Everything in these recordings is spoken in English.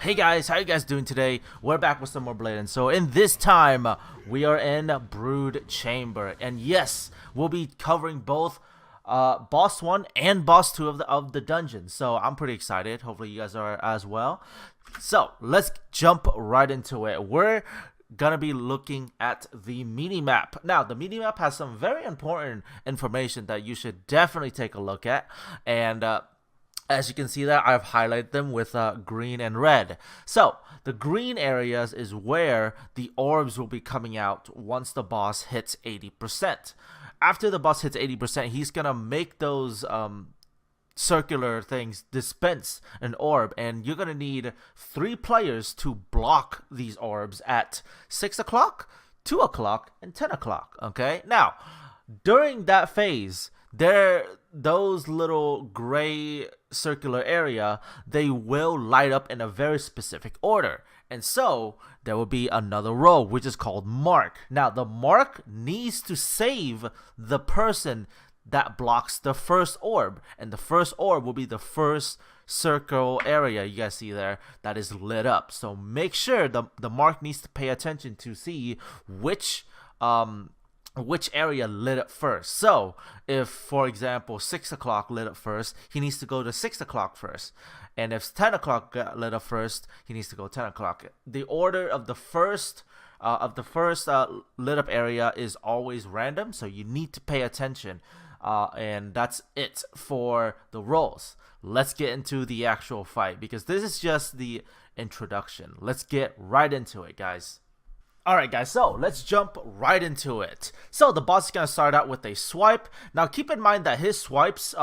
Hey guys, how you guys doing today? We're back with some more Blade, and so in this time, we are in Brood Chamber, and yes, we'll be covering both Boss 1 and Boss 2 of the dungeon, so I'm pretty excited. Hopefully you guys are as well. So, let's jump right into it. We're gonna be looking at the mini-map. Now, the mini-map has some very important information that you should definitely take a look at, and as you can see that I've highlighted them with green and red. So the green areas is where the orbs will be coming out once the boss hits 80%. After the boss hits 80%, he's gonna make those circular things dispense an orb, and you're gonna need 3 players to block these orbs at 6 o'clock, 2 o'clock, and 10 o'clock. Okay, now during that phase, those little gray circular area, they will light up in a very specific order, and so there will be another row which is called mark. Now the mark needs to save the person that blocks the first orb, and the first orb will be the first circle area you guys see there that is lit up. So make sure the mark needs to pay attention to see which area lit up first. So if, for example, 6 o'clock lit up first, he needs to go to 6 o'clock first, and if 10 o'clock got lit up first, he needs to go 10 o'clock. The order of the first lit up area is always random, so you need to pay attention, and that's it for the roles. Let's get into the actual fight, because this is just the introduction. Let's get right into it, guys. Alright guys, so let's jump right into it. So the boss is going to start out with a swipe. Now keep in mind that his swipes,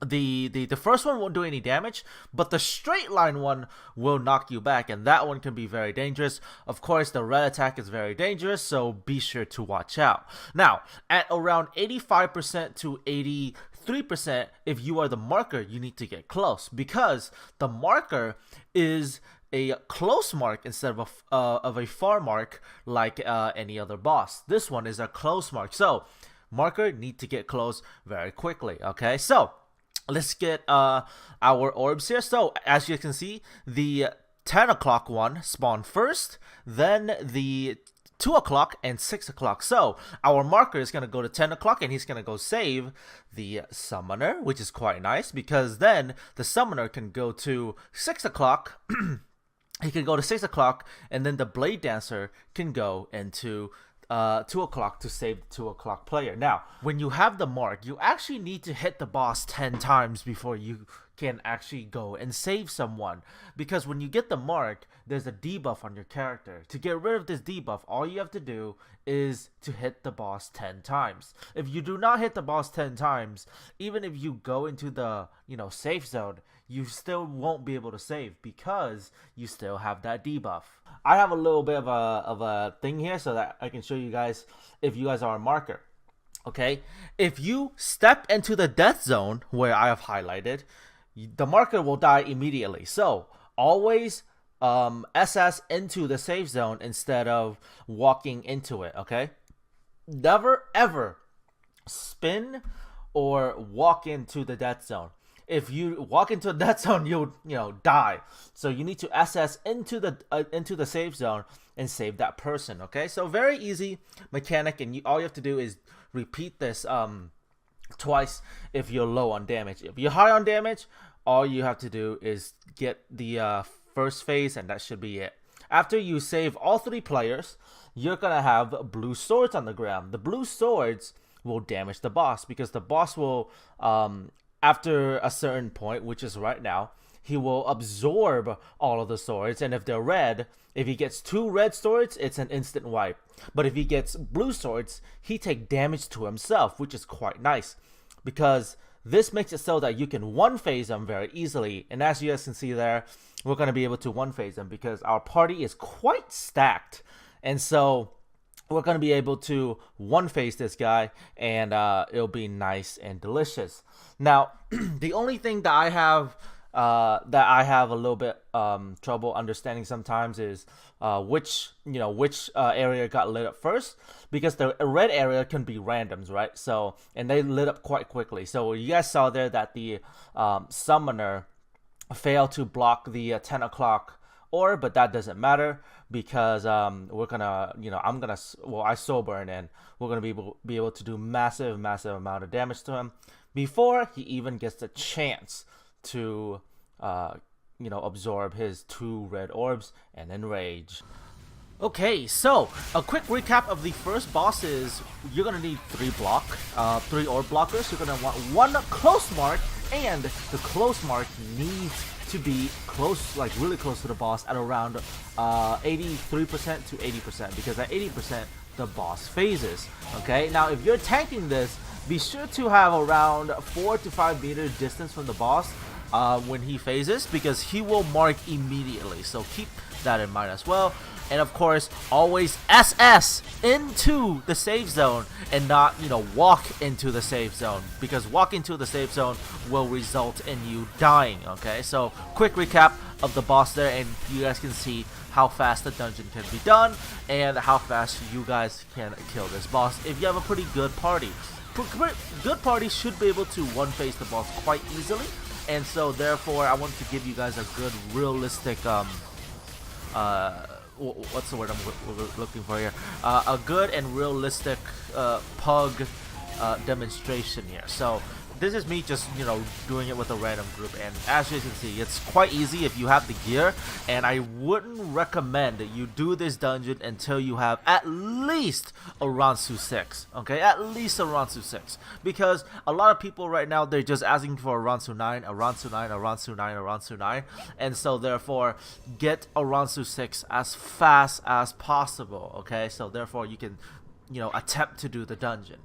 the first one won't do any damage, but the straight line one will knock you back, and that one can be very dangerous. Of course, the red attack is very dangerous, so be sure to watch out. Now, at around 85% to 83%, if you are the marker, you need to get close, because the marker is a close mark instead of a far mark like any other boss. This one is a close mark, so marker need to get close very quickly. Okay, so let's get our orbs here. So as you can see, the 10 o'clock one spawned first, then the 2 o'clock and 6 o'clock. So our marker is going to go to 10 o'clock, and he's going to go save the summoner, which is quite nice, because then the summoner can go to 6 o'clock. He can go to 6 o'clock, and then the Blade Dancer can go into 2 o'clock to save the 2 o'clock player. Now, when you have the mark, you actually need to hit the boss 10 times before you can actually go and save someone. Because when you get the mark, there's a debuff on your character. To get rid of this debuff, all you have to do is to hit the boss 10 times. If you do not hit the boss 10 times, even if you go into the safe zone, you still won't be able to save because you still have that debuff. I have a little bit of a thing here so that I can show you guys if you guys are a marker. Okay, if you step into the death zone where I have highlighted, the marker will die immediately. So always SS into the safe zone instead of walking into it. Okay, never ever spin or walk into the death zone. If you walk into that zone, you'll die. So you need to SS into the safe zone and save that person. Okay, so very easy mechanic, and all you have to do is repeat this twice if you're low on damage. If you're high on damage, all you have to do is get the first phase, and that should be it. After you save all 3 players, you're gonna have blue swords on the ground. The blue swords will damage the boss, because the boss will after a certain point, which is right now, he will absorb all of the swords, and if they're red, if he gets 2 red swords, it's an instant wipe. But if he gets blue swords, he takes damage to himself, which is quite nice, because this makes it so that you can one-phase them very easily. And as you guys can see there, we're going to be able to one-phase them because our party is quite stacked, and so we're going to be able to one-phase this guy, and it'll be nice and delicious. Now, the only thing that I have a little bit trouble understanding sometimes is which area got lit up first, because the red area can be randoms, right? So, and they lit up quite quickly. So you guys saw there that the summoner failed to block the 10 o'clock orb, but that doesn't matter because we're gonna, I soul burn, and we're gonna be able to do massive amount of damage to him before he even gets the chance to absorb his 2 red orbs and enrage. Okay, so a quick recap of the first boss is you're gonna need 3 orb blockers. You're gonna want 1 close mark, and the close mark needs to be close, like really close to the boss at around 83% to 80%, because at 80% the boss phases. Okay, now if you're tanking this, be sure to have around 4 to 5 meter distance from the boss when he phases, because he will mark immediately. So keep that in mind as well. And of course, always SS into the safe zone and not, walk into the safe zone, because walking to the safe zone will result in you dying. Okay, so quick recap of the boss there, and you guys can see how fast the dungeon can be done and how fast you guys can kill this boss if you have a pretty good party. Good party should be able to one-face the boss quite easily, and so therefore I wanted to give you guys a good realistic what's the word I'm looking for here? A good and realistic pug demonstration here. So this is me just, doing it with a random group, and as you can see, it's quite easy if you have the gear, and I wouldn't recommend that you do this dungeon until you have at least a Ransu 6, okay? At least a Ransu 6, because a lot of people right now, they're just asking for a Ransu 9, a Ransu 9, a Ransu 9, a Ransu 9, and so therefore, get a Ransu 6 as fast as possible, okay? So therefore, you can, attempt to do the dungeon.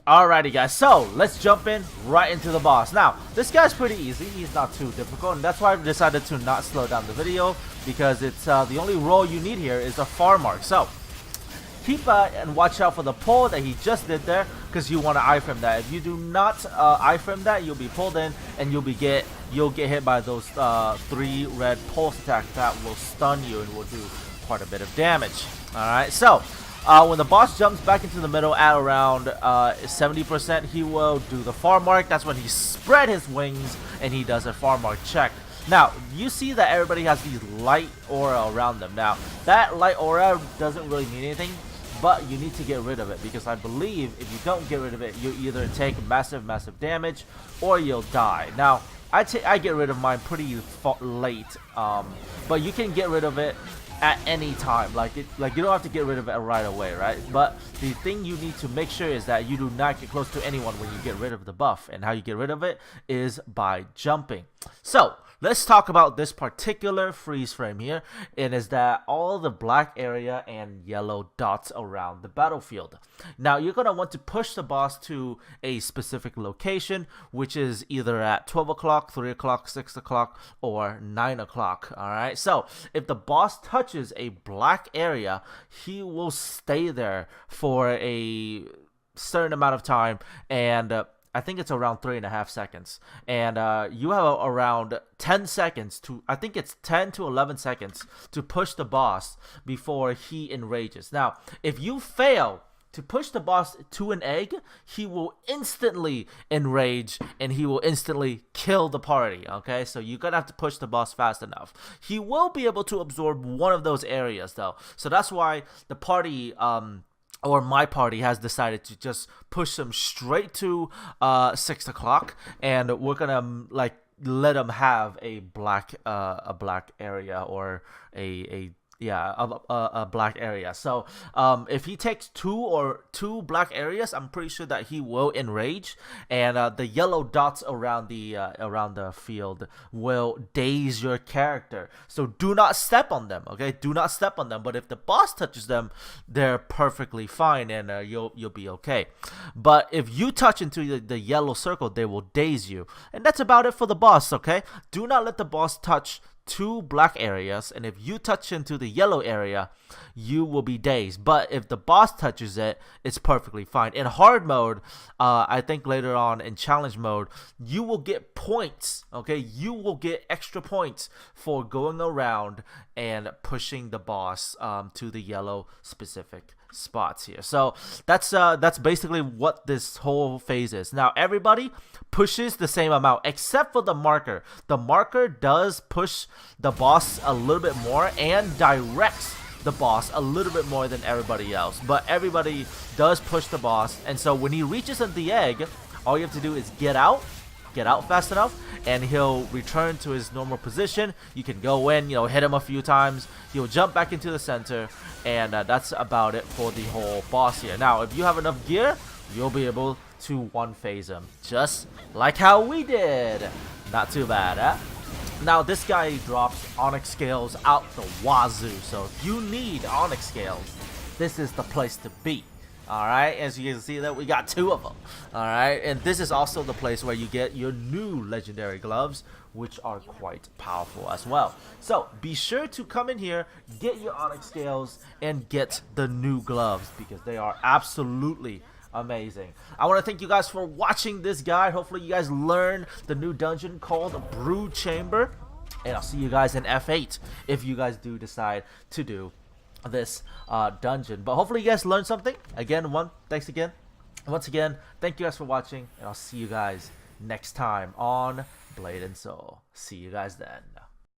Alrighty guys, so let's jump in right into the boss. Now, this guy's pretty easy, he's not too difficult, and that's why I've decided to not slow down the video, because it's the only roll you need here is a far mark. So, keep and watch out for the pull that he just did there, because you want to iframe that. If you do not iframe that, you'll be pulled in, and you'll get hit by those 3 red pulse attacks that will stun you and will do quite a bit of damage. Alright, so when the boss jumps back into the middle at around 70%, he will do the far mark. That's when he spread his wings and he does a far mark check. Now, you see that everybody has these light aura around them. Now, that light aura doesn't really mean anything, but you need to get rid of it, because I believe if you don't get rid of it, you either take massive damage or you'll die. Now, I get rid of mine pretty late, but you can get rid of it at any time. Like you don't have to get rid of it right away, right? But the thing you need to make sure is that you do not get close to anyone when you get rid of the buff, and how you get rid of it is by jumping. So let's talk about this particular freeze frame here. It is that all the black area and yellow dots around the battlefield. Now you're gonna want to push the boss to a specific location, which is either at 12 o'clock, 3 o'clock, 6 o'clock, or 9 o'clock. Alright, so if the boss touches a black area, he will stay there for a certain amount of time, and I think it's around 3.5 seconds, and you have around 10 seconds to, I think it's 10 to 11 seconds to push the boss before he enrages. Now, if you fail to push the boss to an egg, he will instantly enrage and he will instantly kill the party, okay? So you're gonna have to push the boss fast enough. He will be able to absorb one of those areas though, so that's why the party, or my party, has decided to just push him straight to 6 o'clock, and we're gonna like let him have a black area, or a Yeah, a black area. So if he takes two black areas, I'm pretty sure that he will enrage, and the yellow dots around the field will daze your character. So do not step on them. Okay, do not step on them. But if the boss touches them, they're perfectly fine, and you'll be okay. But if you touch into the yellow circle, they will daze you, and that's about it for the boss. Okay, do not let the boss touch two black areas, and if you touch into the yellow area, you will be dazed. But if the boss touches it, it's perfectly fine. In hard mode, I think later on in challenge mode, you will get points. Okay, you will get extra points for going around and pushing the boss to the yellow specific spots here. So that's basically what this whole phase is. Now everybody pushes the same amount except for the marker. The marker does push the boss a little bit more and directs the boss a little bit more than everybody else, but everybody does push the boss. And so when he reaches at the egg, all you have to do is get out fast enough, and he'll return to his normal position. You can go in, hit him a few times, he'll jump back into the center, and that's about it for the whole boss here. Now if you have enough gear, you'll be able to one phase him, just like how we did. Not too bad, eh? Now this guy drops onyx scales out the wazoo, so if you need onyx scales, this is the place to be. Alright, as you can see that we got two of them. Alright, and this is also the place where you get your new legendary gloves, which are quite powerful as well. So be sure to come in here, get your onyx scales, and get the new gloves, because they are absolutely amazing. I want to thank you guys for watching this guide. Hopefully you guys learned the new dungeon called Brood Chamber, and I'll see you guys in F8 if you guys do decide to do this dungeon. But hopefully you guys learned something. Once again, thank you guys for watching, and I'll see you guys next time on Blade and Soul. See you guys then.